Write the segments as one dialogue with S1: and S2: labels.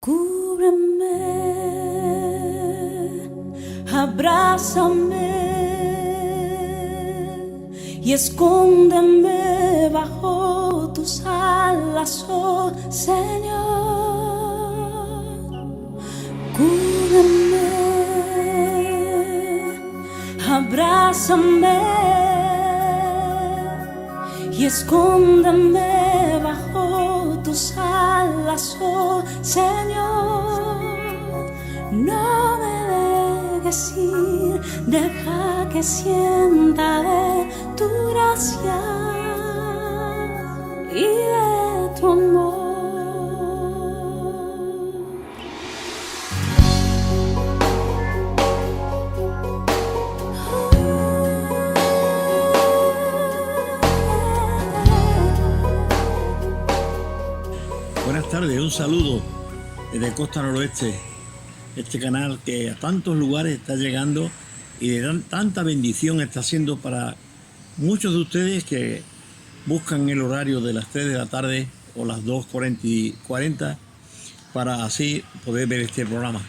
S1: Cúbreme, abrázame y escóndeme bajo tus alas, oh Señor. Cúbreme, abrázame y escóndeme bajo tus alas, oh Señor. No me dejes ir, deja que sienta de tu gracia y de tu amor.
S2: Buenas tardes, un saludo desde Costa Noroeste, este canal que a tantos lugares está llegando y de tanta bendición está haciendo para muchos de ustedes que buscan el horario de las 3 de la tarde o las 2:40 para así poder ver este programa.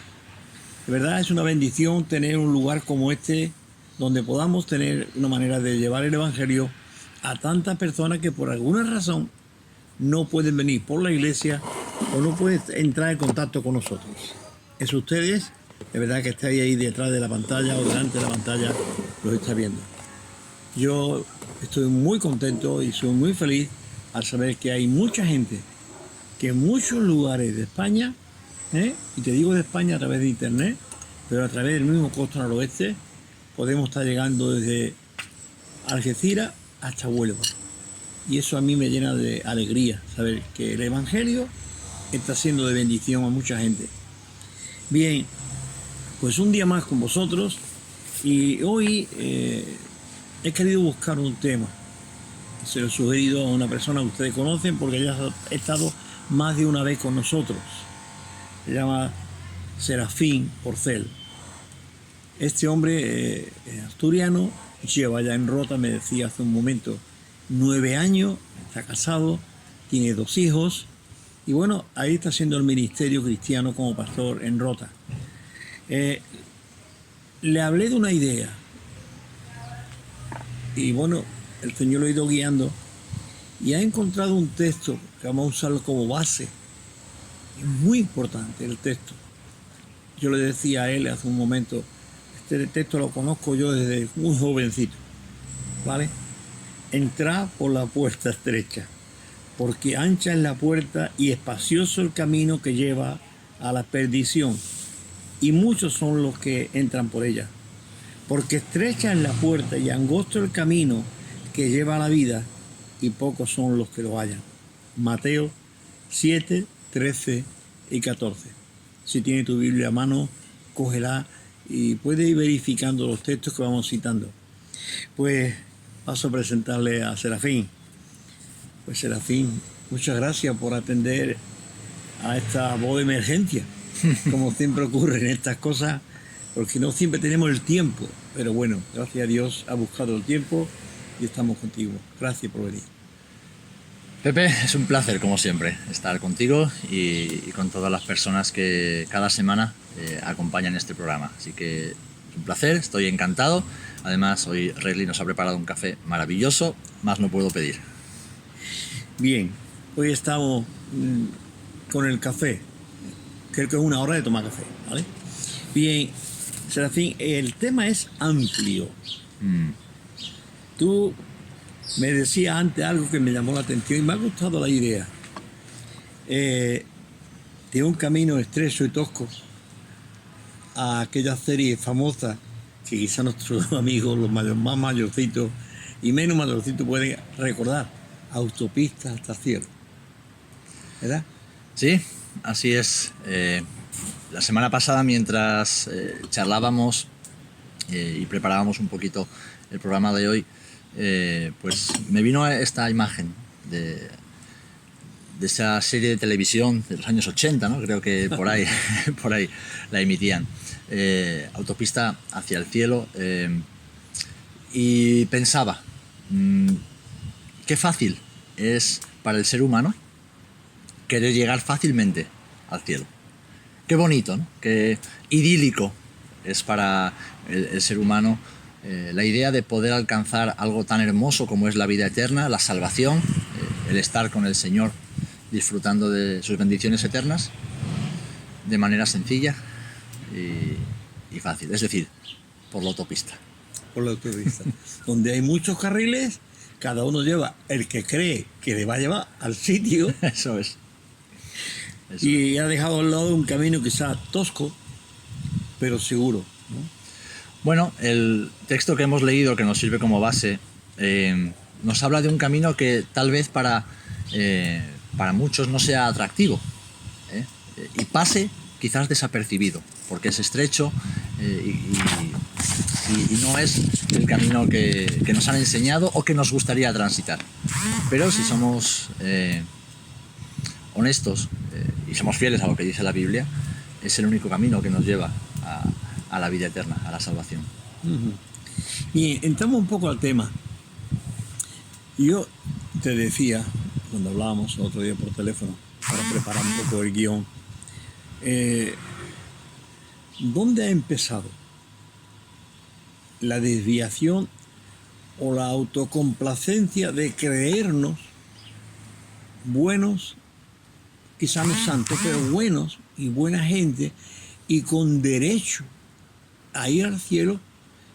S2: De verdad es una bendición tener un lugar como este donde podamos tener una manera de llevar el Evangelio a tantas personas que por alguna razón no pueden venir por la iglesia o no pueden entrar en contacto con nosotros. Es ustedes, de verdad que estáis ahí detrás de la pantalla o delante de la pantalla, los está viendo. Yo estoy muy contento y soy muy feliz al saber que hay mucha gente que en muchos lugares de España, y te digo de España a través de internet, pero a través del mismo Costa Noroeste, podemos estar llegando desde Algeciras hasta Huelva. Y eso a mí me llena de alegría, saber que el Evangelio está siendo de bendición a mucha gente. Bien, pues un día más con vosotros y hoy he querido buscar un tema. Se lo he sugerido a una persona que ustedes conocen porque ya ha estado más de una vez con nosotros. Se llama Serafín Porcel. Este hombre asturiano, lleva ya en Rota, me decía hace un momento, 9 años, está casado, tiene 2 hijos y bueno, ahí está haciendo el ministerio cristiano como pastor en Rota. Le hablé de una idea y bueno, el Señor lo ha ido guiando y ha encontrado un texto que vamos a usarlo como base. Es muy importante el texto. Yo le decía a él hace un momento, este texto lo conozco yo desde muy jovencito, ¿vale? Entrad por la puerta estrecha, porque ancha es la puerta y espacioso el camino que lleva a la perdición, y muchos son los que entran por ella. Porque estrecha es la puerta y angosto el camino que lleva a la vida, y pocos son los que lo hallan. Mateo 7, 13 y 14. Si tiene tu Biblia a mano, cógela y puede ir verificando los textos que vamos citando. Pues paso a presentarle a Serafín. Pues Serafín, muchas gracias por atender a esta voz de emergencia, como siempre ocurre en estas cosas, porque no siempre tenemos el tiempo, pero bueno, gracias a Dios ha buscado el tiempo y estamos contigo. Gracias por venir.
S3: Pepe, es un placer, como siempre, estar contigo y con todas las personas que cada semana acompañan este programa. Así que es un placer, estoy encantado. Además, hoy Reilly nos ha preparado un café maravilloso, más no puedo pedir.
S2: Bien, hoy estamos con el café. Creo que es una hora de tomar café, ¿vale? Bien, Serafín, el tema es amplio. Tú me decías antes algo que me llamó la atención y me ha gustado la idea. De un camino estrecho y tosco a aquella serie famosa que quizá nuestros amigos, los más mayorcitos y menos mayorcitos pueden recordar, Autopista hasta el cielo, ¿verdad?
S3: Sí, así es. La semana pasada, mientras charlábamos y preparábamos un poquito el programa de hoy, pues me vino esta imagen de esa serie de televisión de los años 80, ¿no? Creo que por ahí la emitían. Autopista hacia el cielo, y pensaba, qué fácil es para el ser humano querer llegar fácilmente al cielo. Qué bonito, ¿no? Qué idílico es para el ser humano la idea de poder alcanzar algo tan hermoso como es la vida eterna, la salvación, el estar con el Señor disfrutando de sus bendiciones eternas de manera sencilla y fácil, es decir, por la autopista.
S2: Por la autopista. Donde hay muchos carriles, cada uno lleva el que cree que le va a llevar al sitio.
S3: Eso es.
S2: Y ha dejado al lado un camino quizás tosco, pero seguro, ¿no?
S3: Bueno, el texto que hemos leído, que nos sirve como base, nos habla de un camino que tal vez para muchos no sea atractivo, y pase quizás desapercibido, porque es estrecho y no es el camino que nos han enseñado o que nos gustaría transitar. Pero si somos honestos y somos fieles a lo que dice la Biblia, es el único camino que nos lleva a la vida eterna, a la salvación.
S2: Y entramos un poco al tema. Yo te decía, cuando hablábamos otro día por teléfono, para preparar un poco el guión, ¿dónde ha empezado la desviación o la autocomplacencia de creernos buenos, quizás no santos, pero buenos y buena gente y con derecho a ir al cielo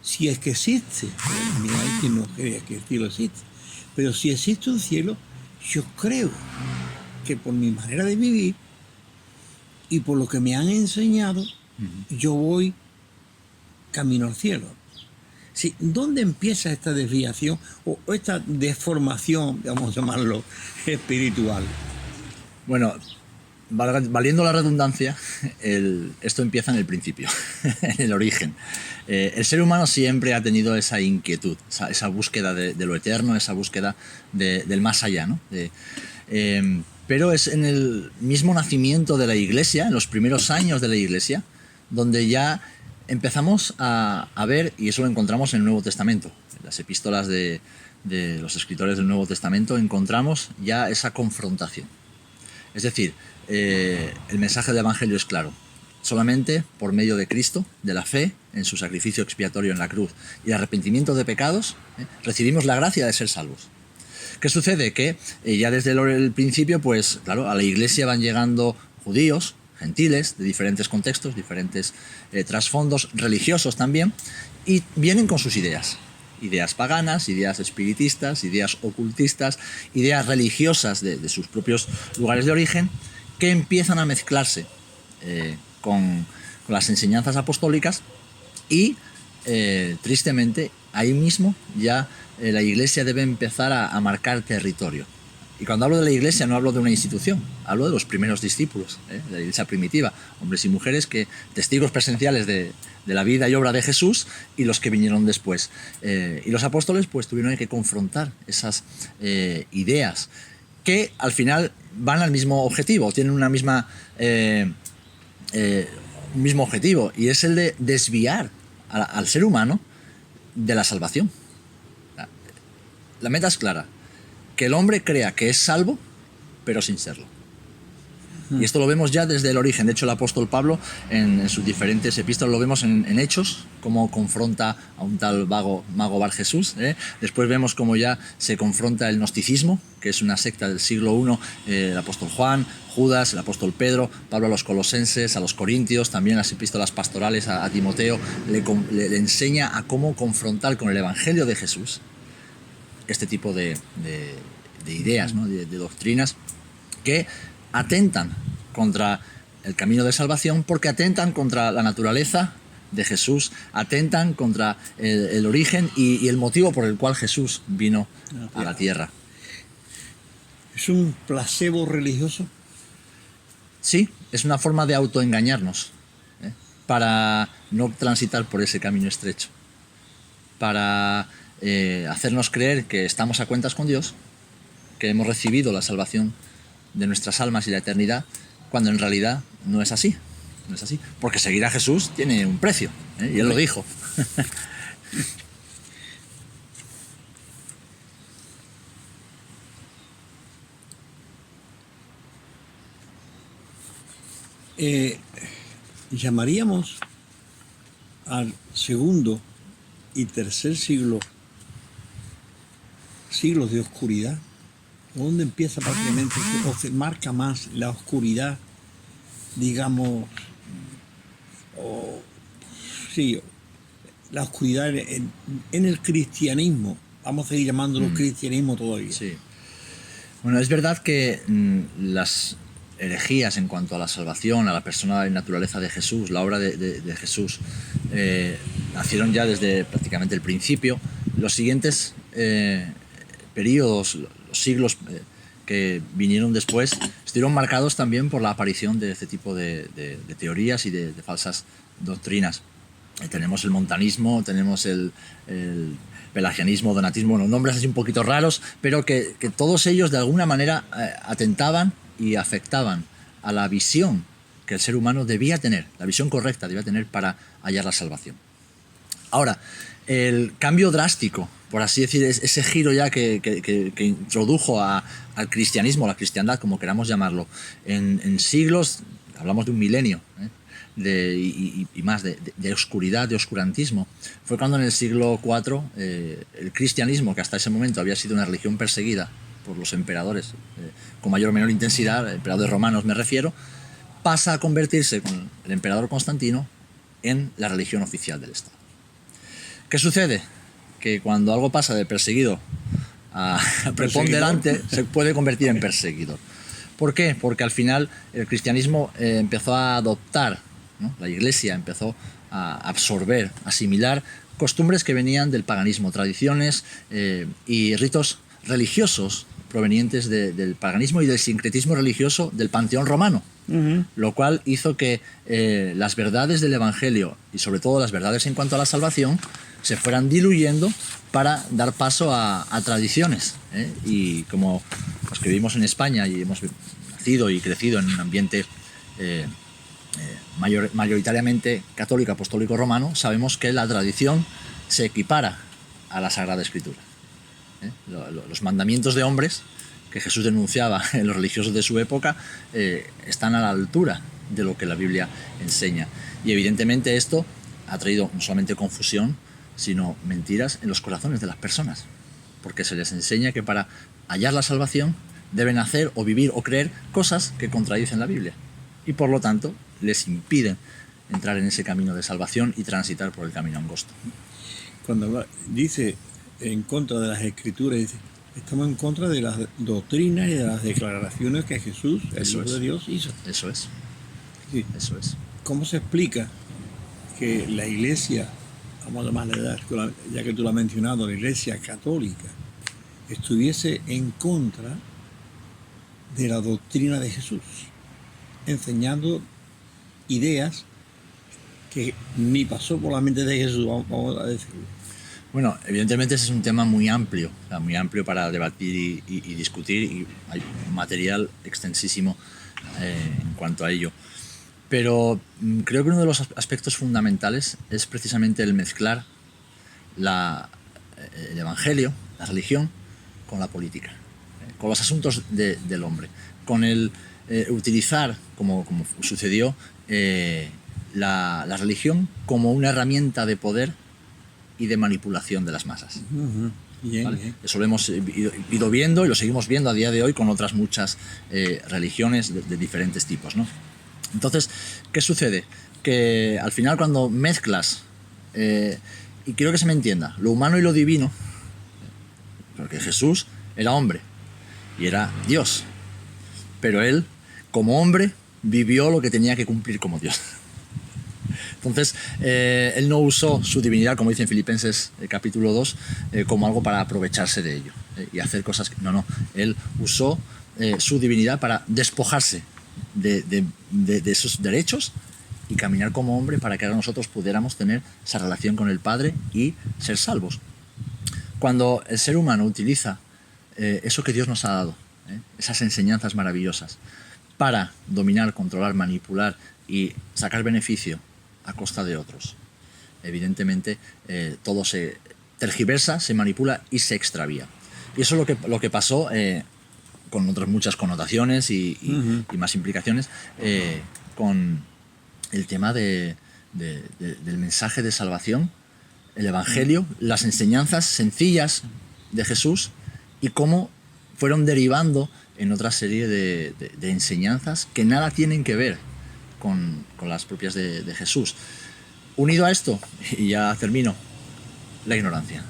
S2: si es que existe? Mira, hay quien no cree que el cielo existe, pero si existe un cielo, yo creo que por mi manera de vivir y por lo que me han enseñado, yo voy camino al cielo. Sí, ¿dónde empieza esta desviación o esta deformación, vamos a llamarlo, espiritual?
S3: Bueno, valiendo la redundancia, esto empieza en el principio, en el origen. El ser humano siempre ha tenido esa inquietud, esa búsqueda de lo eterno, esa búsqueda del más allá, ¿no? Pero es en el mismo nacimiento de la Iglesia, en los primeros años de la Iglesia, donde ya empezamos a ver, y eso lo encontramos en el Nuevo Testamento, en las epístolas de los escritores del Nuevo Testamento, encontramos ya esa confrontación. Es decir, el mensaje del Evangelio es claro. Solamente por medio de Cristo, de la fe en su sacrificio expiatorio en la cruz y el arrepentimiento de pecados, recibimos la gracia de ser salvos. ¿Qué sucede? Que ya desde el principio, pues claro, a la Iglesia van llegando judíos, gentiles, de diferentes contextos, diferentes trasfondos religiosos también, y vienen con sus ideas. Ideas paganas, ideas espiritistas, ideas ocultistas, ideas religiosas de sus propios lugares de origen, que empiezan a mezclarse con las enseñanzas apostólicas y, tristemente, ahí mismo ya la Iglesia debe empezar a marcar territorio. Y cuando hablo de la Iglesia no hablo de una institución, hablo de los primeros discípulos, de la Iglesia primitiva, hombres y mujeres que testigos presenciales de la vida y obra de Jesús y los que vinieron después. Y los apóstoles pues tuvieron que confrontar esas ideas que al final van al mismo objetivo, tienen una misma, un mismo objetivo, y es el de desviar al ser humano de la salvación. La meta es clara: que el hombre crea que es salvo, pero sin serlo. Y esto lo vemos ya desde el origen. De hecho, el apóstol Pablo, en sus diferentes epístolas, lo vemos en Hechos, cómo confronta a un tal mago Bar Jesús. Después vemos cómo ya se confronta el gnosticismo, que es una secta del siglo I, el apóstol Juan, Judas, el apóstol Pedro, Pablo a los colosenses, a los corintios, también las epístolas pastorales a Timoteo, le enseña a cómo confrontar con el evangelio de Jesús este tipo de ideas, ¿no? de doctrinas que atentan contra el camino de salvación, porque atentan contra la naturaleza de Jesús, atentan contra el origen y el motivo por el cual Jesús vino a la tierra.
S2: ¿Es un placebo religioso?
S3: Sí, es una forma de autoengañarnos, para no transitar por ese camino estrecho, para hacernos creer que estamos a cuentas con Dios, que hemos recibido la salvación de nuestras almas y la eternidad, cuando en realidad no es así. No es así. Porque seguir a Jesús tiene un precio, y Él lo dijo.
S2: llamaríamos al segundo y tercer siglo siglos de oscuridad, donde empieza prácticamente o se marca más la oscuridad, digamos, sí, la oscuridad en el cristianismo. Vamos a seguir llamándolo cristianismo todavía.
S3: Sí. Bueno, es verdad que las herejías en cuanto a la salvación, a la persona y naturaleza de Jesús, la obra de Jesús, nacieron ya desde prácticamente el principio. Los siguientes periodos, los siglos que vinieron después, estuvieron marcados también por la aparición de este tipo de teorías y de falsas doctrinas. Tenemos el montanismo, tenemos el pelagianismo, donatismo, bueno, nombres así un poquito raros, pero que todos ellos de alguna manera atentaban y afectaban a la visión que el ser humano debía tener, la visión correcta debía tener para hallar la salvación. Ahora, el cambio drástico, por así decir, ese giro ya que introdujo al cristianismo, a la cristiandad, como queramos llamarlo, en siglos, hablamos de un milenio, y más de oscuridad, de oscurantismo, fue cuando en el siglo IV el cristianismo, que hasta ese momento había sido una religión perseguida por los emperadores con mayor o menor intensidad, emperadores romanos me refiero, pasa a convertirse con el emperador Constantino en la religión oficial del Estado. ¿Qué sucede? Que cuando algo pasa de perseguido a preponderante, se puede convertir en perseguidor. ¿Por qué? Porque al final el cristianismo empezó a adoptar, ¿no? La Iglesia empezó a absorber, asimilar costumbres que venían del paganismo, tradiciones y ritos religiosos provenientes del paganismo y del sincretismo religioso del panteón romano, lo cual hizo que las verdades del Evangelio y sobre todo las verdades en cuanto a la salvación se fueran diluyendo para dar paso a tradiciones, y como los que vivimos en España y hemos nacido y crecido en un ambiente mayoritariamente católico, apostólico, romano, sabemos que la tradición se equipara a la Sagrada Escritura. Los mandamientos de hombres que Jesús denunciaba en los religiosos de su época están a la altura de lo que la Biblia enseña. Y evidentemente esto ha traído no solamente confusión, sino mentiras en los corazones de las personas, porque se les enseña que para hallar la salvación deben hacer o vivir o creer cosas que contradicen la Biblia y por lo tanto les impiden entrar en ese camino de salvación y transitar por el camino angosto.
S2: Cuando dice en contra de las Escrituras, dice, estamos en contra de las doctrinas y de las declaraciones que Jesús, el Hijo de Dios, hizo.
S3: Eso es.
S2: Sí.
S3: Eso es.
S2: ¿Cómo se explica que la Iglesia, vamos a llamarla, ya que tú lo has mencionado, la Iglesia católica, estuviese en contra de la doctrina de Jesús, enseñando ideas que ni pasó por la mente de Jesús, vamos a decirlo?
S3: Bueno, evidentemente ese es un tema muy amplio para debatir y discutir, y hay material extensísimo en cuanto a ello. Pero creo que uno de los aspectos fundamentales es precisamente el mezclar el Evangelio, la religión, con la política, con los asuntos del hombre, con el utilizar, como sucedió, la religión como una herramienta de poder y de manipulación de las masas.
S2: Bien,
S3: ¿Vale?
S2: bien.
S3: Eso lo hemos ido viendo y lo seguimos viendo a día de hoy con otras muchas religiones de diferentes tipos, ¿no? Entonces, ¿qué sucede? Que al final cuando mezclas, y quiero que se me entienda, lo humano y lo divino, porque Jesús era hombre y era Dios, pero él, como hombre, vivió lo que tenía que cumplir como Dios. Entonces, él no usó su divinidad, como dice en Filipenses capítulo 2, como algo para aprovecharse de ello y hacer cosas que... No, él usó su divinidad para despojarse de esos derechos y caminar como hombre para que ahora nosotros pudiéramos tener esa relación con el Padre y ser salvos. Cuando el ser humano utiliza eso que Dios nos ha dado, esas enseñanzas maravillosas, para dominar, controlar, manipular y sacar beneficio a costa de otros, evidentemente todo se tergiversa, se manipula y se extravía. Y eso es lo que pasó con otras muchas connotaciones y más implicaciones con el tema del mensaje de salvación, el Evangelio, las enseñanzas sencillas de Jesús y cómo fueron derivando en otra serie de enseñanzas que nada tienen que ver con las propias de Jesús. Unido a esto, y ya termino, la ignorancia.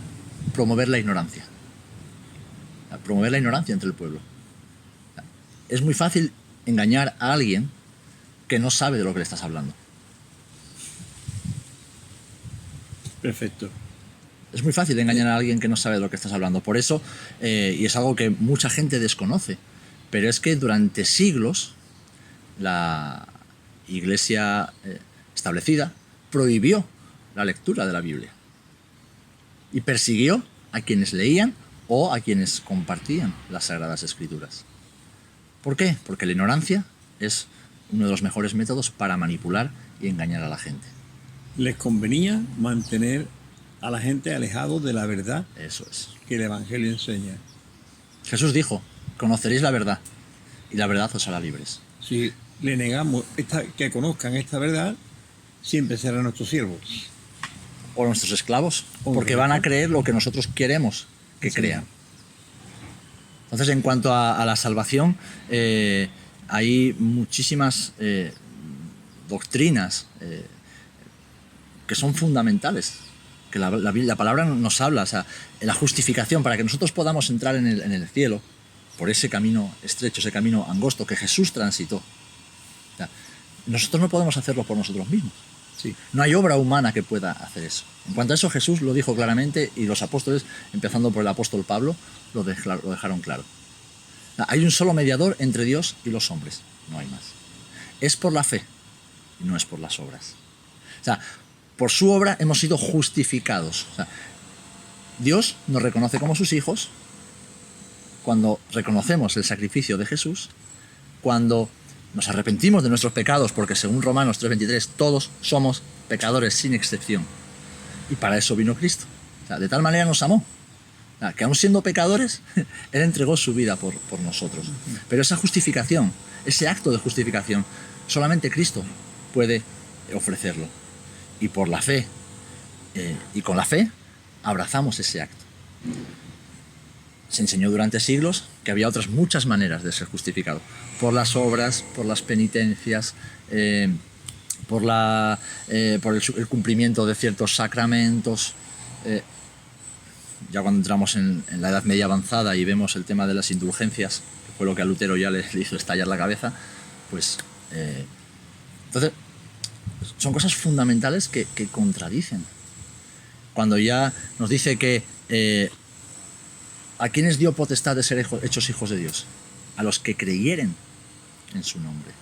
S3: Promover la ignorancia. Promover la ignorancia entre el pueblo. Es muy fácil engañar a alguien que no sabe de lo que le estás hablando.
S2: Perfecto.
S3: Es muy fácil engañar a alguien que no sabe de lo que estás hablando. Por eso, y es algo que mucha gente desconoce, pero es que durante siglos la Iglesia establecida prohibió la lectura de la Biblia y persiguió a quienes leían o a quienes compartían las Sagradas Escrituras. ¿Por qué? Porque la ignorancia es uno de los mejores métodos para manipular y engañar a la gente.
S2: Les convenía mantener a la gente alejado de la verdad.
S3: Eso es.
S2: Que el Evangelio enseña.
S3: Jesús dijo: conoceréis la verdad y la verdad os hará libres.
S2: Si le negamos que conozcan esta verdad, siempre serán nuestros siervos.
S3: O nuestros esclavos, porque van a creer lo que nosotros queremos que crean. Entonces, en cuanto a la salvación, hay muchísimas doctrinas que son fundamentales, que la palabra nos habla, o sea, la justificación para que nosotros podamos entrar en el cielo por ese camino estrecho, ese camino angosto que Jesús transitó. O sea, nosotros no podemos hacerlo por nosotros mismos.
S2: Sí.
S3: No hay obra humana que pueda hacer eso. En cuanto a eso, Jesús lo dijo claramente y los apóstoles, empezando por el apóstol Pablo, lo dejaron claro. Hay un solo mediador entre Dios y los hombres, no hay más. Es por la fe y no es por las obras. O sea, por su obra hemos sido justificados. O sea, Dios nos reconoce como sus hijos cuando reconocemos el sacrificio de Jesús, cuando nos arrepentimos de nuestros pecados, porque según Romanos 3:23 todos somos pecadores sin excepción. Y para eso vino Cristo. O sea, de tal manera nos amó, o sea, que aun siendo pecadores, Él entregó su vida por nosotros. Pero esa justificación, ese acto de justificación, solamente Cristo puede ofrecerlo. Y por la fe, y con la fe, abrazamos ese acto. Se enseñó durante siglos que había otras muchas maneras de ser justificado. Por las obras, por las penitencias, por el cumplimiento de ciertos sacramentos. Ya cuando entramos en la Edad Media avanzada y vemos el tema de las indulgencias, que fue lo que a Lutero ya le hizo estallar la cabeza, pues... entonces, son cosas fundamentales que contradicen. Cuando ya nos dice que ¿a quiénes dio potestad de ser hechos hijos de Dios? A los que creyeren en su nombre.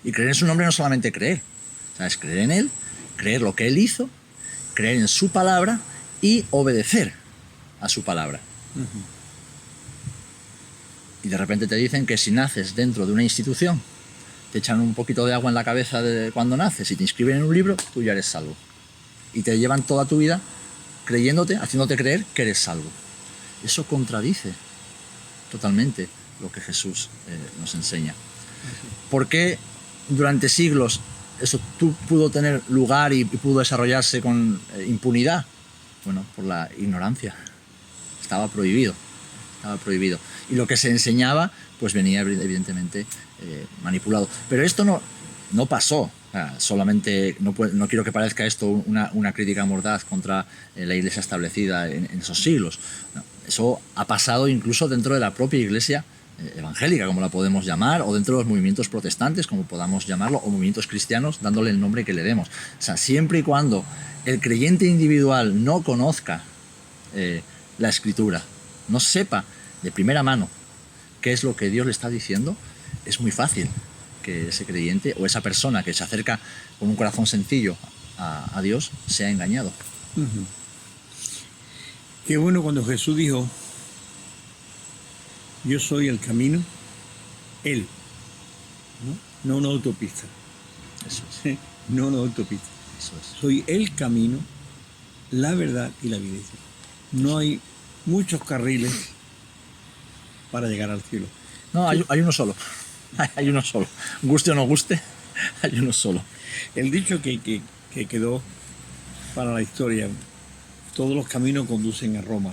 S3: Y creer en su nombre no es solamente creer, o sea, es creer en Él, creer lo que Él hizo, creer en su palabra y obedecer a su palabra. Y de repente te dicen que si naces dentro de una institución, te echan un poquito de agua en la cabeza cuando naces y te inscriben en un libro, tú ya eres salvo. Y te llevan toda tu vida creyéndote, haciéndote creer que eres salvo. Eso contradice totalmente lo que Jesús nos enseña. ¿Por qué durante siglos eso pudo tener lugar y pudo desarrollarse con impunidad? Bueno, por la ignorancia. Estaba prohibido. Y lo que se enseñaba, pues venía evidentemente manipulado. Pero esto no pasó. Solamente, no quiero que parezca esto una crítica mordaz contra la Iglesia establecida en esos siglos. No, eso ha pasado incluso dentro de la propia Iglesia evangélica, como la podemos llamar, o dentro de los movimientos protestantes, como podamos llamarlo, o movimientos cristianos, dándole el nombre que le demos. O sea, siempre y cuando el creyente individual no conozca la Escritura, no sepa de primera mano qué es lo que Dios le está diciendo, es muy fácil que ese creyente o esa persona que se acerca con un corazón sencillo a Dios sea engañado.
S2: Qué bueno cuando Jesús dijo: yo soy el camino, Él, no una autopista.
S3: Eso es.
S2: No una autopista.
S3: Eso es.
S2: Soy el camino, la verdad y la vida. No hay muchos carriles para llegar al cielo.
S3: No, hay uno solo. Hay uno solo. Guste o no guste, hay uno solo.
S2: El dicho que quedó para la historia, todos los caminos conducen a Roma.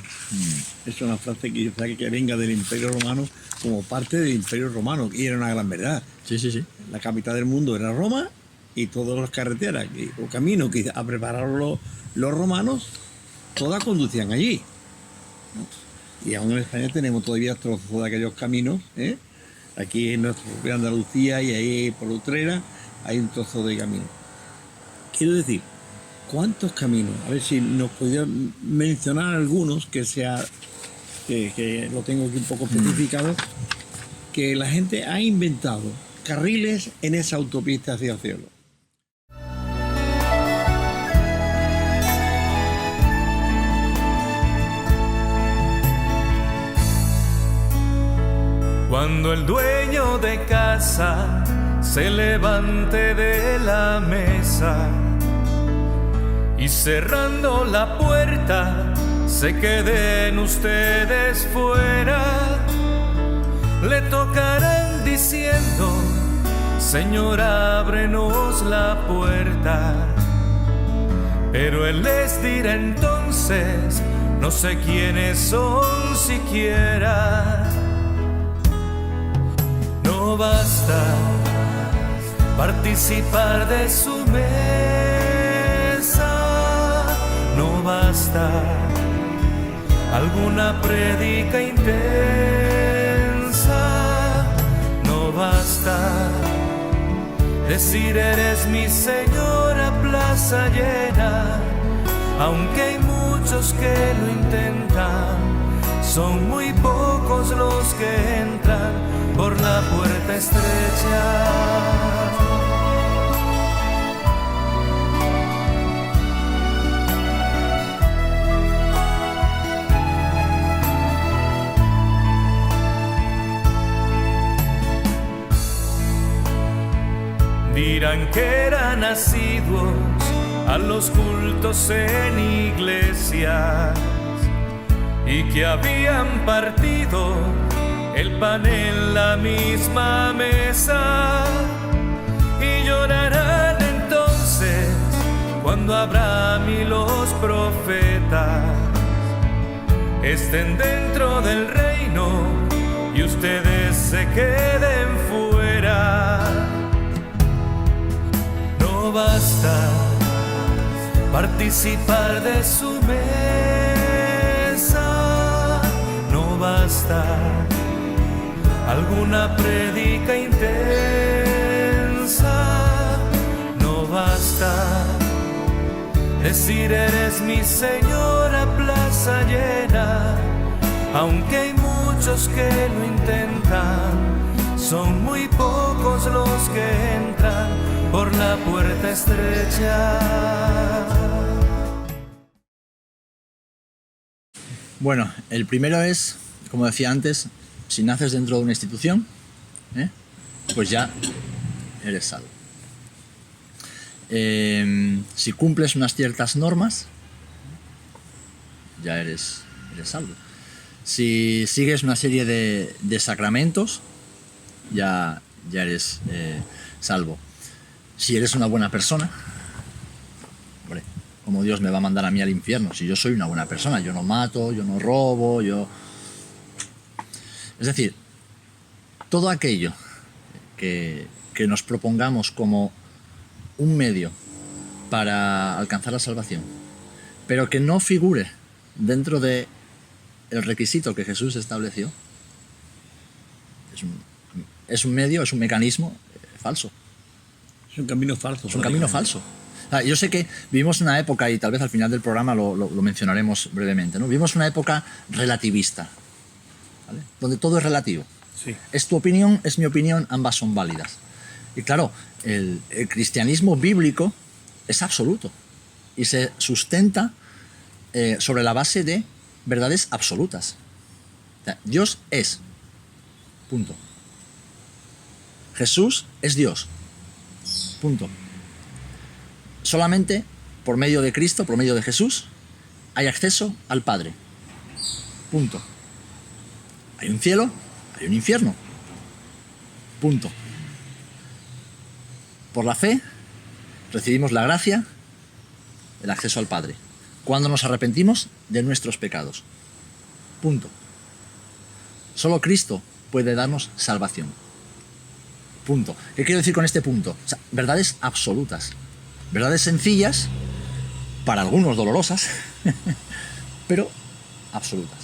S2: Es una frase que venga del Imperio Romano como parte del Imperio Romano, y era una gran verdad.
S3: Sí, sí, sí.
S2: La capital del mundo era Roma, y todas las carreteras o caminos que a preparar los romanos, todas conducían allí, ¿no? Y aún en España tenemos todavía trozos de aquellos caminos, ¿eh? Aquí en nuestra propia Andalucía y ahí por Utrera hay un trozo de camino. Quiero decir, ¿cuántos caminos? A ver si nos pudieran mencionar algunos que lo tengo aquí un poco especificado, que la gente ha inventado carriles en esa autopista hacia el cielo.
S4: Cuando el dueño de casa se levante de la mesa y cerrando la puerta se queden ustedes fuera, le tocarán diciendo: Señor, ábrenos la puerta. Pero él les dirá entonces: no sé quiénes son siquiera. No basta participar de su mesa, no basta alguna prédica intensa, no basta decir eres mi Señor a plaza llena, aunque hay muchos que lo intentan. Son muy pocos los que entran por la puerta estrecha. Dirán que eran asiduos a los cultos en iglesias y que habían partido el pan en la misma mesa, y llorarán entonces cuando Abraham y los profetas estén dentro del reino y ustedes se queden fuera. No basta participar de su mesa, no basta alguna prédica intensa, no basta decir eres mi Señor a plaza llena, aunque hay muchos que lo intentan. Son muy pocos los que entran por la puerta estrecha.
S3: Bueno, el primero es, como decía antes, si naces dentro de una institución, pues ya eres salvo. Si cumples unas ciertas normas, ya eres salvo. Si sigues una serie de sacramentos, ya eres salvo. Si eres una buena persona, hombre, ¿cómo Dios me va a mandar a mí al infierno si yo soy una buena persona? Yo no mato, yo no robo, Es decir, todo aquello que nos propongamos como un medio para alcanzar la salvación, pero que no figure dentro del requisito que Jesús estableció, es un medio, es un mecanismo falso.
S2: Es un camino falso.
S3: Es un camino falso. Yo sé que vivimos una época, y tal vez al final del programa lo mencionaremos brevemente, ¿no? Vivimos una época relativista, ¿vale? Donde todo es relativo.
S2: Sí.
S3: Es tu opinión, es mi opinión, ambas son válidas. Y claro, el cristianismo bíblico es absoluto y se sustenta sobre la base de verdades absolutas. O sea, Dios es. Punto. Jesús es Dios. Punto. Solamente por medio de Cristo, por medio de Jesús, hay acceso al Padre. Punto. Hay un cielo, hay un infierno. Punto. Por la fe recibimos la gracia, el acceso al Padre. Cuando nos arrepentimos de nuestros pecados. Punto. Solo Cristo puede darnos salvación. Punto. ¿Qué quiero decir con este punto? O sea, verdades absolutas. Verdades sencillas, para algunos dolorosas, pero absolutas.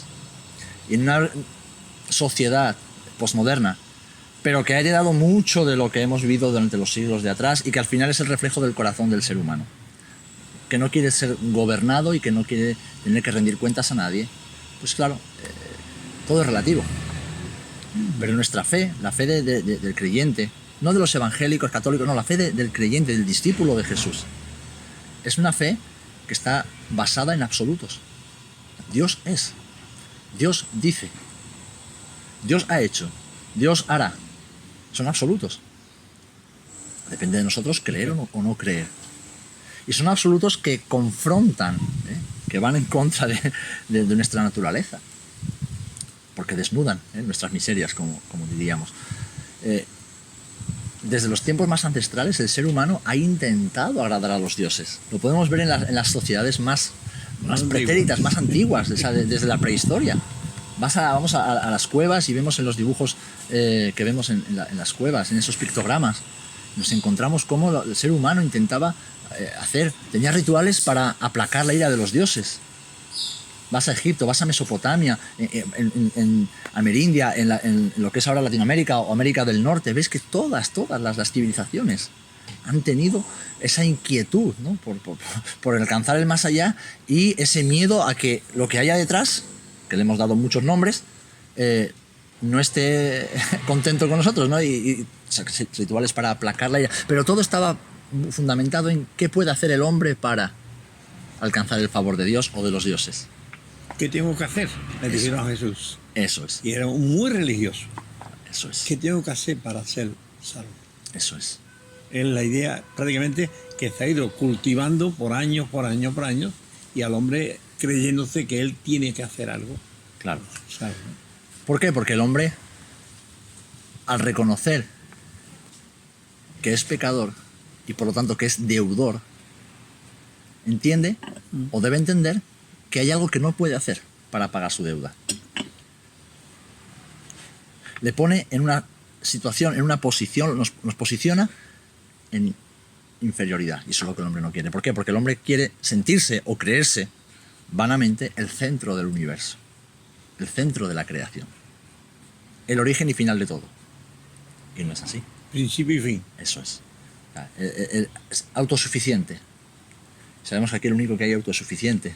S3: Y en una sociedad posmoderna, pero que ha heredado mucho de lo que hemos vivido durante los siglos de atrás y que al final es el reflejo del corazón del ser humano, que no quiere ser gobernado y que no quiere tener que rendir cuentas a nadie, pues claro, todo es relativo. Pero nuestra fe, la fe del creyente, no de los evangélicos, católicos, no, la fe del creyente, del discípulo de Jesús, es una fe que está basada en absolutos. Dios es, Dios dice, Dios ha hecho, Dios hará. Son absolutos. Depende de nosotros creer o no creer. Y son absolutos que confrontan, que van en contra de nuestra naturaleza. Porque desnudan nuestras miserias, como diríamos. Desde los tiempos más ancestrales, el ser humano ha intentado agradar a los dioses. Lo podemos ver en las sociedades más pretéritas, más antiguas, desde la prehistoria. Vamos a las cuevas y vemos en los dibujos que vemos en las cuevas, en esos pictogramas, nos encontramos cómo el ser humano intentaba tenía rituales para aplacar la ira de los dioses. Vas a Egipto, vas a Mesopotamia, en Amerindia, en lo que es ahora Latinoamérica o América del Norte, ves que todas las civilizaciones han tenido esa inquietud, ¿no? por alcanzar el más allá y ese miedo a que lo que haya detrás, que le hemos dado muchos nombres, no esté contento con nosotros, ¿no? Y rituales para aplacar la ira. Pero todo estaba fundamentado en qué puede hacer el hombre para alcanzar el favor de Dios o de los dioses.
S2: ¿Qué tengo que hacer? Le dijeron a Jesús.
S3: Eso es.
S2: Y era muy religioso.
S3: Eso es.
S2: ¿Qué tengo que hacer para ser salvo?
S3: Eso es.
S2: Es la idea prácticamente que se ha ido cultivando por años, y al hombre creyéndose que él tiene que hacer algo.
S3: Claro.
S2: ¿Sabe?
S3: ¿Por qué? Porque el hombre, al reconocer que es pecador y por lo tanto que es deudor, entiende o debe entender que hay algo que no puede hacer para pagar su deuda. Le pone en una situación, en una posición, nos posiciona en inferioridad. Y eso es lo que el hombre no quiere. ¿Por qué? Porque el hombre quiere sentirse o creerse vanamente el centro del universo, el centro de la creación, el origen y final de todo. Y no es así.
S2: Principio y fin.
S3: Eso es. Es autosuficiente. Sabemos que aquí el único que hay autosuficiente,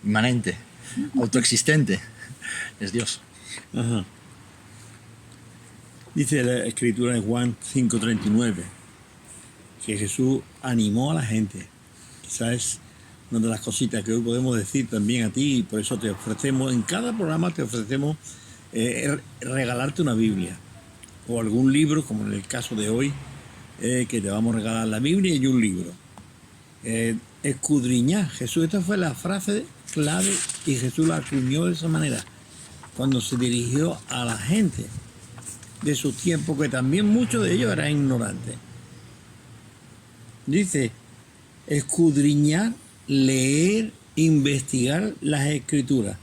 S3: inmanente, autoexistente, es Dios.
S2: Ajá. Dice la escritura en Juan 5:39 que Jesús animó a la gente. Quizás es una de las cositas que hoy podemos decir también a ti, y por eso te ofrecemos, en cada programa te ofrecemos regalarte una Biblia o algún libro, como en el caso de hoy, que te vamos a regalar la Biblia y un libro. Escudriñar. Jesús, esta fue la frase clave y Jesús la acuñó de esa manera cuando se dirigió a la gente de su tiempo, que también muchos de ellos eran ignorantes. Dice, escudriñar, leer, investigar las Escrituras,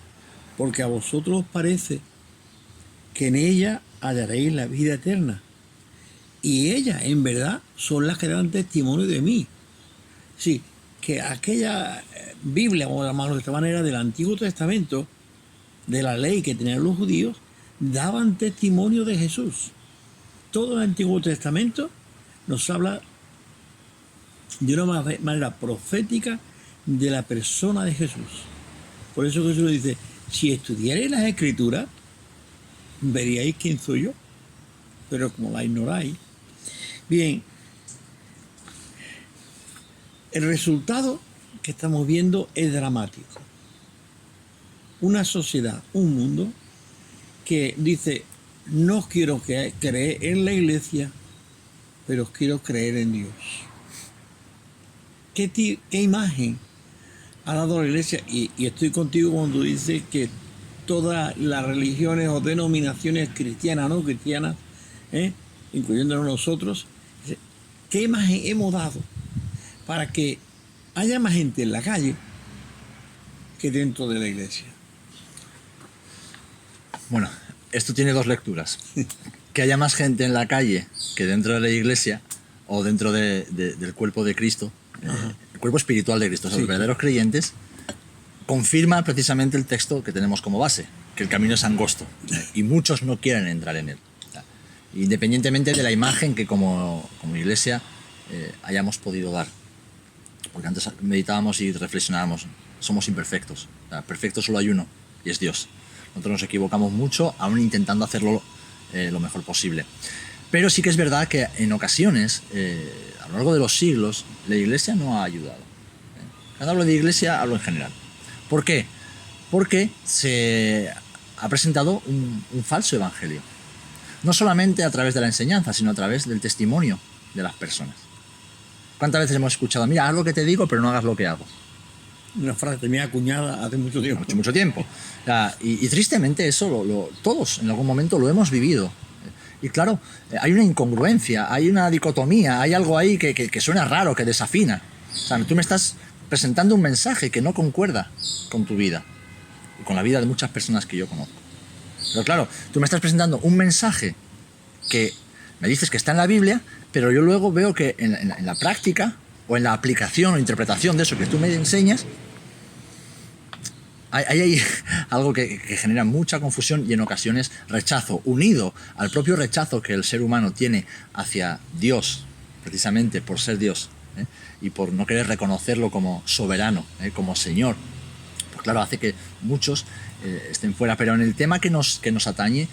S2: porque a vosotros os parece que en ella hallaréis la vida eterna. Y ellas, en verdad, son las que dan testimonio de mí. Sí, que aquella Biblia, vamos a llamarlo de esta manera, del Antiguo Testamento, de la ley que tenían los judíos, daban testimonio de Jesús. Todo el Antiguo Testamento nos habla de una manera profética de la persona de Jesús. Por eso Jesús dice, si estudiaréis las Escrituras, veríais quién soy yo, pero como la ignoráis. Bien, el resultado que estamos viendo es dramático. Una sociedad, un mundo que dice, no quiero creer en la iglesia, pero quiero creer en Dios. ¿Qué imagen ha dado la iglesia? Y estoy contigo cuando dices que todas las religiones o denominaciones cristianas, no cristianas, incluyéndonos nosotros, ¿Qué imagen hemos dado para que haya más gente en la calle que dentro de la iglesia?
S3: Bueno, esto tiene dos lecturas. Que haya más gente en la calle que dentro de la iglesia o dentro del cuerpo de Cristo, el cuerpo espiritual de Cristo, o sea, los verdaderos creyentes, confirma precisamente el texto que tenemos como base, que el camino es angosto y muchos no quieren entrar en él. Independientemente de la imagen que como iglesia hayamos podido dar. Porque antes meditábamos y reflexionábamos, somos imperfectos. Perfecto solo hay uno, y es Dios. Nosotros nos equivocamos mucho, aún intentando hacerlo lo mejor posible. Pero sí que es verdad que en ocasiones, a lo largo de los siglos, la iglesia no ha ayudado. Cuando hablo de iglesia, hablo en general. ¿Por qué? Porque se ha presentado un falso evangelio. No solamente a través de la enseñanza, sino a través del testimonio de las personas. ¿Cuántas veces hemos escuchado, mira, haz lo que te digo, pero no hagas lo que hago?
S2: Una frase tenía acuñada hace mucho tiempo.
S3: Mucho tiempo. Y tristemente eso todos en algún momento lo hemos vivido. Y claro, hay una incongruencia, hay una dicotomía, hay algo ahí que suena raro, que desafina. O sea, tú me estás presentando un mensaje que no concuerda con tu vida y con la vida de muchas personas que yo conozco. Pero claro, tú me estás presentando un mensaje que me dices que está en la Biblia, pero yo luego veo que en la práctica o en la aplicación o interpretación de eso que tú me enseñas, hay algo que genera mucha confusión y en ocasiones rechazo, unido al propio rechazo que el ser humano tiene hacia Dios, precisamente por ser Dios, y por no querer reconocerlo como soberano, como Señor. Pues claro, hace que muchos estén fuera. Pero en el tema que nos atañe,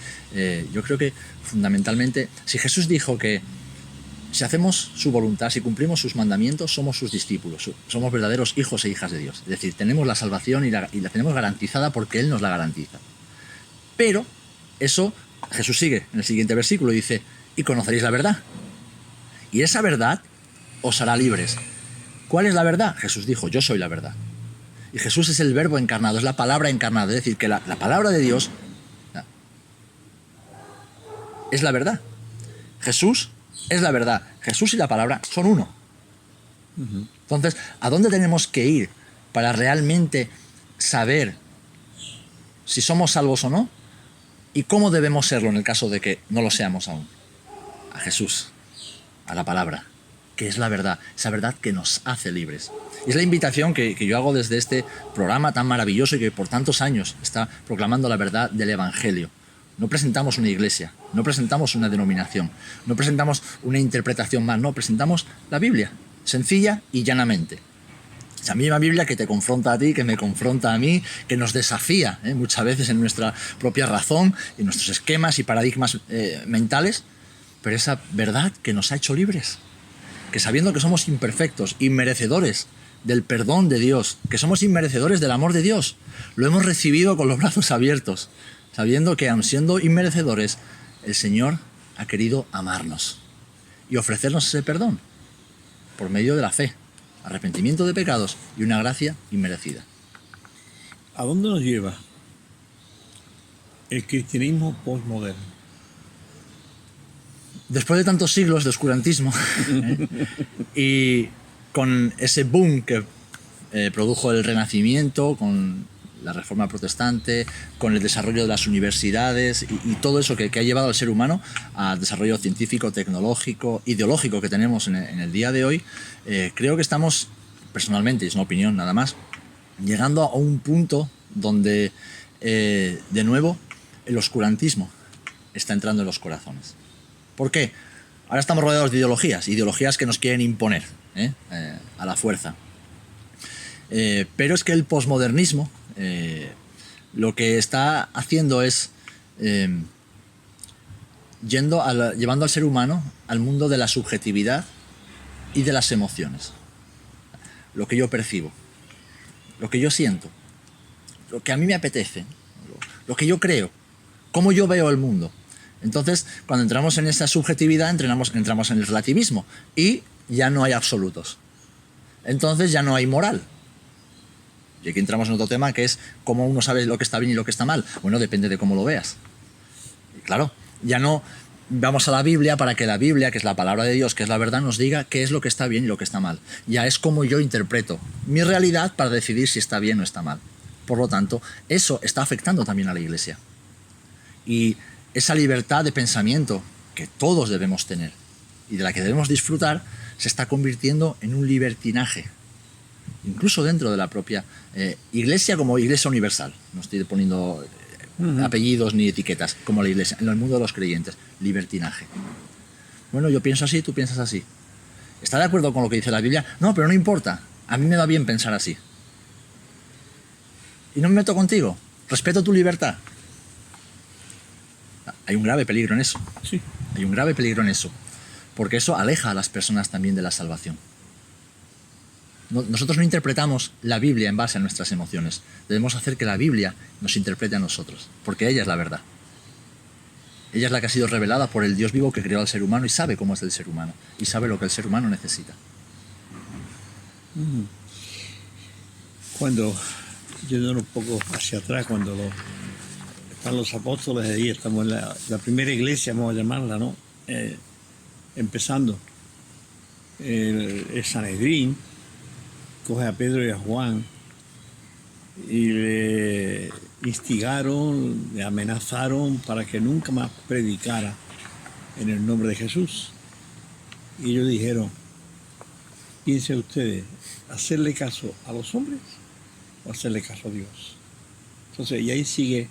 S3: yo creo que fundamentalmente, si Jesús dijo que si hacemos su voluntad, si cumplimos sus mandamientos, somos sus discípulos, somos verdaderos hijos e hijas de Dios. Es decir, tenemos la salvación y la tenemos garantizada porque Él nos la garantiza. Pero eso, Jesús sigue en el siguiente versículo y dice, y conoceréis la verdad. Y esa verdad os hará libres. ¿Cuál es la verdad? Jesús dijo, yo soy la verdad. Y Jesús es el verbo encarnado, es la palabra encarnada. Es decir, que la palabra de Dios es la verdad. Jesús es la verdad. Jesús y la palabra son uno. Entonces, ¿a dónde tenemos que ir para realmente saber si somos salvos o no? ¿Y cómo debemos serlo en el caso de que no lo seamos aún? A Jesús, a la palabra, que es la verdad, esa verdad que nos hace libres. Y es la invitación que yo hago desde este programa tan maravilloso y que por tantos años está proclamando la verdad del Evangelio. No presentamos una iglesia, no presentamos una denominación, no presentamos una interpretación más, no, presentamos la Biblia, sencilla y llanamente. Esa misma Biblia que te confronta a ti, que me confronta a mí, que nos desafía muchas veces en nuestra propia razón, en nuestros esquemas y paradigmas mentales, pero esa verdad que nos ha hecho libres, que sabiendo que somos imperfectos, inmerecedores del perdón de Dios, que somos inmerecedores del amor de Dios, lo hemos recibido con los brazos abiertos, sabiendo que aun siendo inmerecedores, el Señor ha querido amarnos y ofrecernos ese perdón por medio de la fe, arrepentimiento de pecados y una gracia inmerecida.
S2: ¿A dónde nos lleva el cristianismo postmoderno?
S3: Después de tantos siglos de oscurantismo y con ese boom que produjo el Renacimiento, con la Reforma Protestante, con el desarrollo de las universidades y todo eso que ha llevado al ser humano al desarrollo científico, tecnológico, ideológico que tenemos en el día de hoy, creo que estamos, personalmente, y es una opinión nada más, llegando a un punto donde, de nuevo, el oscurantismo está entrando en los corazones. ¿Por qué? Ahora estamos rodeados de ideologías que nos quieren imponer a la fuerza. Pero es que el posmodernismo lo que está haciendo es llevando al ser humano al mundo de la subjetividad y de las emociones. Lo que yo percibo, lo que yo siento, lo que a mí me apetece, lo que yo creo, cómo yo veo el mundo. Entonces, cuando entramos en esa subjetividad, entramos en el relativismo y ya no hay absolutos. Entonces ya no hay moral. Y aquí entramos en otro tema que es cómo uno sabe lo que está bien y lo que está mal. Bueno, depende de cómo lo veas. Y claro, ya no vamos a la Biblia para que la Biblia, que es la palabra de Dios, que es la verdad, nos diga qué es lo que está bien y lo que está mal. Ya es como yo interpreto mi realidad para decidir si está bien o está mal. Por lo tanto, eso está afectando también a la Iglesia. Y esa libertad de pensamiento que todos debemos tener y de la que debemos disfrutar se está convirtiendo en un libertinaje, incluso dentro de la propia Iglesia como Iglesia universal. No estoy poniendo apellidos ni etiquetas, como la Iglesia, en el mundo de los creyentes, libertinaje. Bueno, yo pienso así, tú piensas así. ¿Está de acuerdo con lo que dice la Biblia? No, pero no importa, a mí me va bien pensar así. Y no me meto contigo, respeto tu libertad. Hay un grave peligro en eso.
S2: Sí.
S3: Hay un grave peligro en eso, porque eso aleja a las personas también de la salvación. Nosotros no interpretamos la Biblia en base a nuestras emociones. Debemos hacer que la Biblia nos interprete a nosotros, porque ella es la verdad. Ella es la que ha sido revelada por el Dios vivo que creó al ser humano y sabe cómo es el ser humano, y sabe lo que el ser humano necesita.
S2: Cuando, yendo un poco hacia atrás, cuando están los apóstoles ahí, estamos en la primera iglesia, vamos a llamarla, ¿no? Empezando. El Sanedrín coge a Pedro y a Juan y le instigaron, le amenazaron para que nunca más predicara en el nombre de Jesús. Y ellos dijeron, piensen ustedes, ¿hacerle caso a los hombres o hacerle caso a Dios? Entonces, y ahí sigue,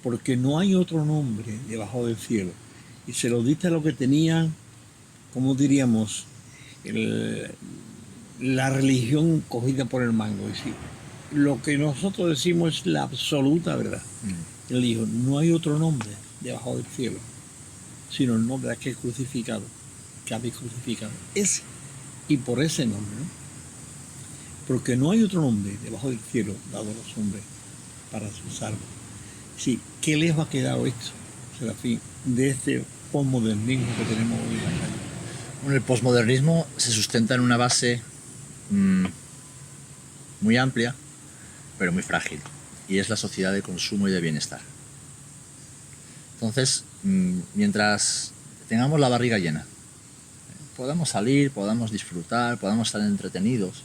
S2: porque no hay otro nombre debajo del cielo. Y se lo diste a lo que tenían, como diríamos, la religión cogida por el mango. Es decir, lo que nosotros decimos es la absoluta verdad. Él dijo, no hay otro nombre debajo del cielo, sino el nombre de aquel crucificado, que habéis crucificado. Ese, y por ese nombre, ¿no? Porque no hay otro nombre debajo del cielo dado a los hombres para su salvo. Sí, ¿qué les va a quedar esto, Serafín, de este posmodernismo que tenemos hoy en la calle?
S3: Bueno, el posmodernismo se sustenta en una base muy amplia, pero muy frágil, y es la sociedad de consumo y de bienestar. Entonces, mientras tengamos la barriga llena, podamos salir, podamos disfrutar, podamos estar entretenidos,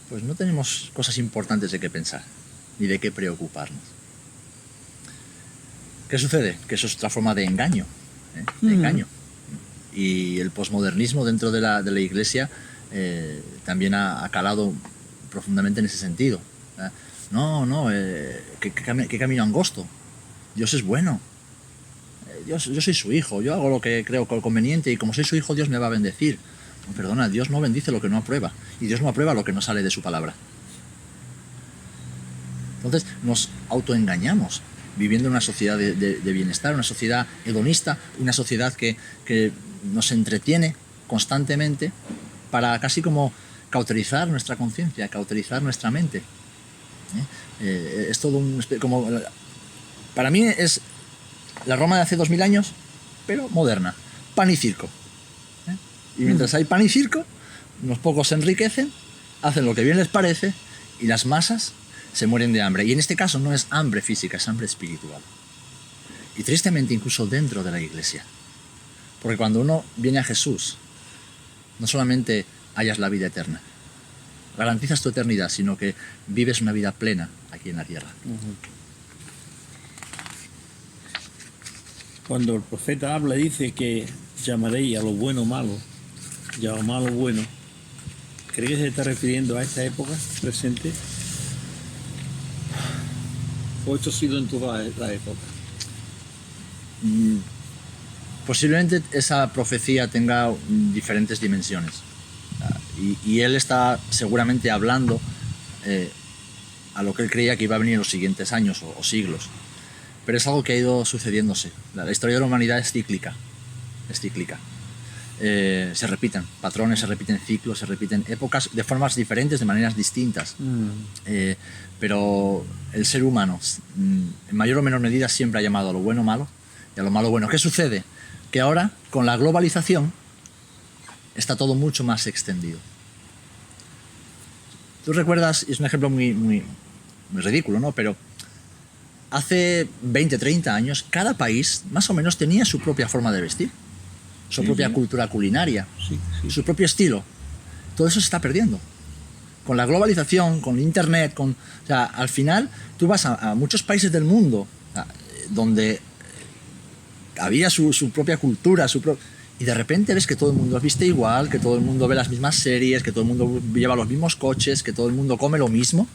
S3: pues no tenemos cosas importantes de qué pensar, ni de qué preocuparnos. ¿Qué sucede? Que eso es otra forma de engaño, de engaño. Y el posmodernismo dentro de la Iglesia también ha calado profundamente en ese sentido. ¿Qué camino angosto? Dios es bueno. Yo soy su hijo, yo hago lo que creo conveniente y como soy su hijo, Dios me va a bendecir. No, perdona, Dios no bendice lo que no aprueba y Dios no aprueba lo que no sale de su palabra. Entonces nos autoengañamos viviendo en una sociedad de bienestar, una sociedad hedonista, una sociedad que nos entretiene constantemente para casi como cauterizar nuestra conciencia, cauterizar nuestra mente. Es todo para mí es la Roma de hace 2000 años, pero moderna. Pan y circo. Y mientras hay pan y circo, unos pocos se enriquecen, hacen lo que bien les parece y las masas se mueren de hambre. Y en este caso no es hambre física, es hambre espiritual. Y tristemente incluso dentro de la Iglesia. Porque cuando uno viene a Jesús, no solamente hallas la vida eterna, garantizas tu eternidad, sino que vives una vida plena aquí en la tierra.
S2: Cuando el profeta habla, dice que llamaréis a lo bueno malo y a lo malo bueno. ¿Crees que se está refiriendo a esta época presente? ¿O esto ha sido en toda la época?
S3: Posiblemente esa profecía tenga diferentes dimensiones. Y él está seguramente hablando a lo que él creía que iba a venir en los siguientes años o siglos. Pero es algo que ha ido sucediéndose. La historia de la humanidad es cíclica. Se repiten patrones, se repiten ciclos, se repiten épocas de formas diferentes, de maneras distintas. Pero el ser humano, en mayor o menor medida, siempre ha llamado a lo bueno malo y a lo malo bueno. ¿Qué sucede? Que ahora, con la globalización, está todo mucho más extendido. Tú recuerdas, y es un ejemplo muy ridículo, ¿no? Pero hace 20, 30 años, cada país más o menos tenía su propia forma de vestir, su propia cultura culinaria, su propio estilo. Todo eso se está perdiendo. Con la globalización, con Internet, o sea, al final tú vas a muchos países del mundo donde había su propia cultura, y de repente ves que todo el mundo viste igual, que todo el mundo ve las mismas series, que todo el mundo lleva los mismos coches, que todo el mundo come lo mismo.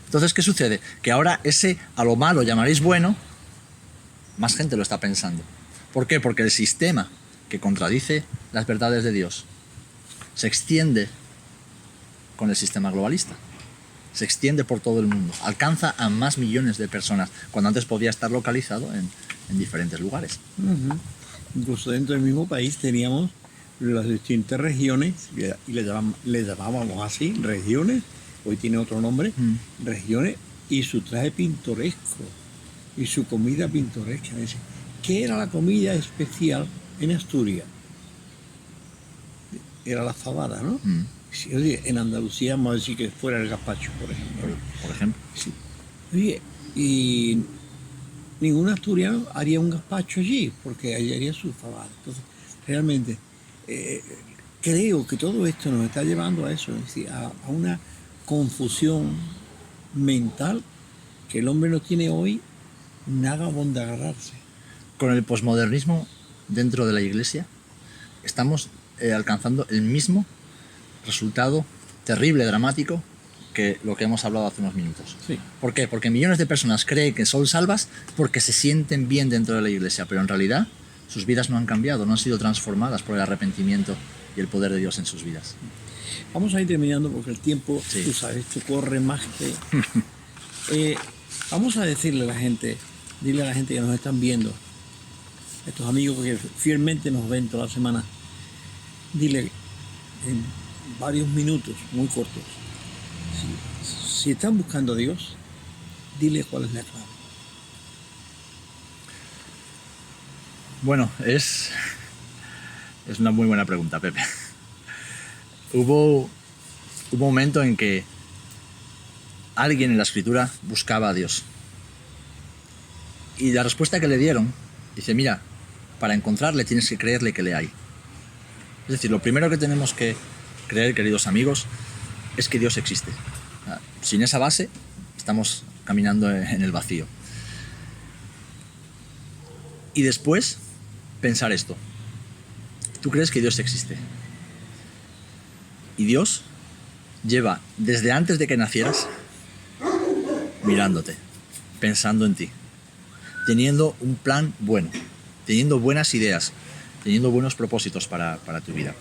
S3: Entonces, ¿qué sucede? Que ahora ese a lo malo llamaréis bueno, más gente lo está pensando. ¿Por qué? Porque el sistema que contradice las verdades de Dios se extiende con el sistema globalista. Se extiende por todo el mundo. Alcanza a más millones de personas, cuando antes podía estar localizado en diferentes lugares.
S2: Incluso dentro del mismo país teníamos las distintas regiones, y le llamábamos así, regiones, hoy tiene otro nombre, regiones, y su traje pintoresco, y su comida pintoresca. ¿Qué era la comida especial en Asturias? Era la fabada, ¿no? Sí, oye, en Andalucía vamos a decir que fuera el gazpacho, por ejemplo.
S3: Por ejemplo.
S2: Sí. Oye, y ningún asturiano haría un gazpacho allí, porque allí haría su fabada. Entonces, realmente, creo que todo esto nos está llevando a eso, es decir, a una confusión mental que el hombre no tiene hoy nada donde agarrarse.
S3: Con el posmodernismo dentro de la Iglesia estamos alcanzando el mismo resultado terrible, dramático, que lo que hemos hablado hace unos minutos.
S2: Sí.
S3: ¿Por qué? Porque millones de personas creen que son salvas porque se sienten bien dentro de la Iglesia, pero en realidad sus vidas no han cambiado, no han sido transformadas por el arrepentimiento y el poder de Dios en sus vidas.
S2: Vamos a ir terminando porque el tiempo,
S3: Sí.
S2: tú sabes, esto corre más que... vamos a decirle a la gente, dile a la gente que nos están viendo, estos amigos que fielmente nos ven toda la semana, dile en varios minutos, muy cortos, si están buscando a Dios, dile cuál es la clave.
S3: Bueno, es una muy buena pregunta, Pepe. Hubo un momento en que alguien en la Escritura buscaba a Dios. Y la respuesta que le dieron, dice, mira, para encontrarle tienes que creerle que le hay. Es decir, lo primero que tenemos que creer, queridos amigos, es que Dios existe. Sin esa base, estamos caminando en el vacío. Y después, pensar esto. Tú crees que Dios existe. Y Dios lleva, desde antes de que nacieras, mirándote, pensando en ti, teniendo un plan bueno, teniendo buenas ideas, teniendo buenos propósitos para tu vida.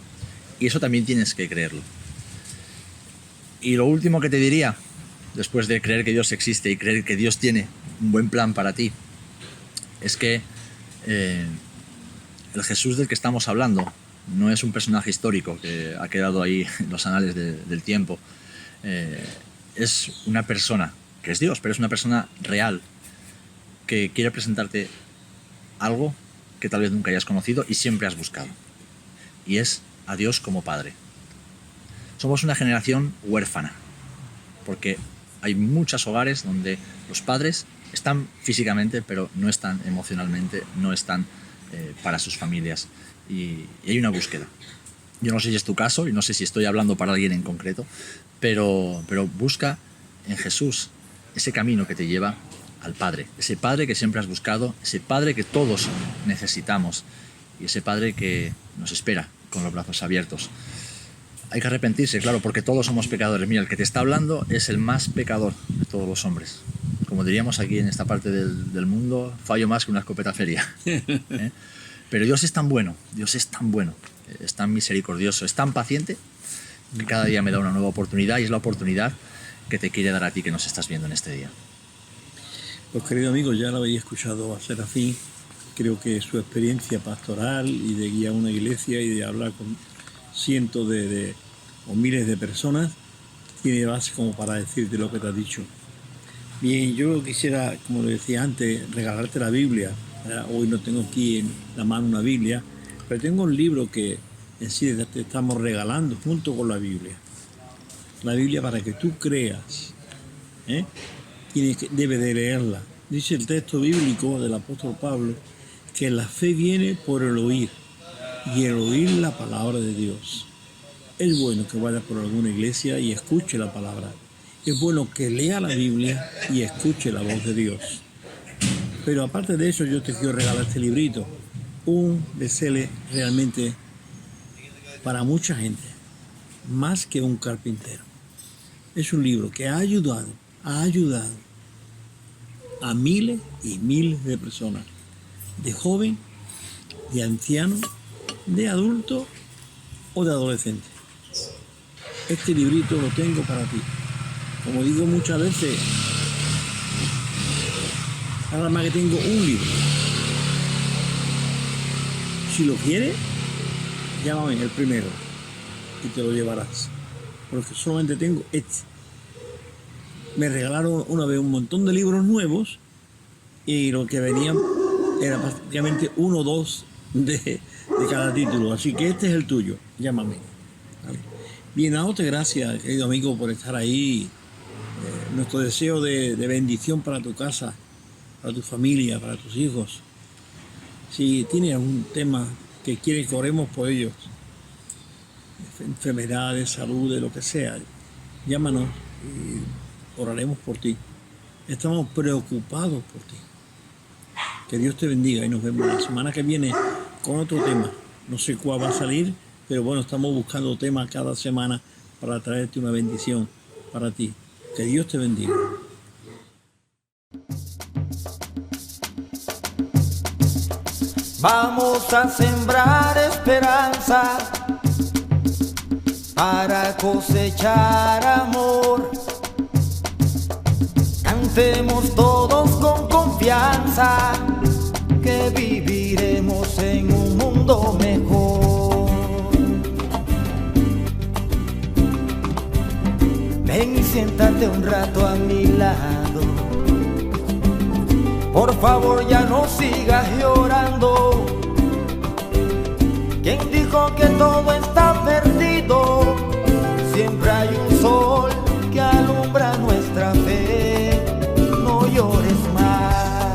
S3: Y eso también tienes que creerlo. Y lo último que te diría, después de creer que Dios existe y creer que Dios tiene un buen plan para ti, es que el Jesús del que estamos hablando no es un personaje histórico que ha quedado ahí en los anales del tiempo. Es una persona, que es Dios, pero es una persona real, que quiere presentarte algo que tal vez nunca hayas conocido y siempre has buscado. Y es a Dios como Padre. Somos una generación huérfana, porque hay muchos hogares donde los padres están físicamente, pero no están emocionalmente, no están para sus familias. Y hay una búsqueda. Yo no sé si es tu caso y no sé si estoy hablando para alguien en concreto, pero busca en Jesús ese camino que te lleva al Padre. Ese Padre que siempre has buscado, ese Padre que todos necesitamos y ese Padre que nos espera con los brazos abiertos. Hay que arrepentirse, claro, porque todos somos pecadores. Mira, el que te está hablando es el más pecador de todos los hombres. Como diríamos aquí en esta parte del mundo, fallo más que una escopeta feria. Pero Dios es tan bueno, es tan misericordioso, es tan paciente, que cada día me da una nueva oportunidad y es la oportunidad que te quiere dar a ti que nos estás viendo en este día.
S2: Pues querido amigo, ya lo habéis escuchado a Serafín. Creo que su experiencia pastoral y de guiar una iglesia y de hablar con cientos o miles de personas tiene base como para decirte lo que te has dicho. Bien, yo quisiera, como le decía antes, regalarte la Biblia. Hoy no tengo aquí en la mano una Biblia, pero tengo un libro que en sí te estamos regalando junto con la Biblia. La Biblia para que tú creas, debes de leerla Dice el texto bíblico del apóstol Pablo que la fe viene por el oír y el oír la palabra de Dios. Es bueno que vaya por alguna iglesia y escuche la palabra. Es bueno que lea la Biblia y escuche la voz de Dios. Pero aparte de eso, yo te quiero regalar este librito, un bestseller realmente para mucha gente, más que un carpintero. Es un libro que ha ayudado a miles y miles de personas, de joven, de anciano, de adulto o de adolescente. Este librito lo tengo para ti. Como digo muchas veces, nada más que tengo un libro. Si lo quieres, llámame el primero y te lo llevarás. Porque solamente tengo este. Me regalaron una vez un montón de libros nuevos y lo que venían era prácticamente uno o dos de cada título. Así que este es el tuyo. Llámame. ¿Vale? Bien, dándote gracias, querido amigo, por estar ahí. Nuestro deseo de bendición para tu casa, para tu familia, para tus hijos. Si tienes algún tema que quieres que oremos por ellos, enfermedades, salud, de lo que sea, llámanos y oraremos por ti. Estamos preocupados por ti. Que Dios te bendiga y nos vemos la semana que viene con otro tema. No sé cuál va a salir, pero bueno, estamos buscando temas cada semana para traerte una bendición para ti. Que Dios te bendiga.
S5: Vamos a sembrar esperanza para cosechar amor. Cantemos todos con confianza que viviremos en un mundo mejor. Ven y siéntate un rato a mi lado. Por favor, ya no sigas llorando. ¿Quién dijo que todo está perdido? Siempre hay un sol que alumbra nuestra fe. No llores más.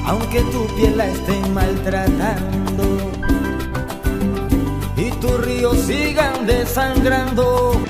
S5: Aunque tu piel la estén maltratando y tus ríos sigan desangrando,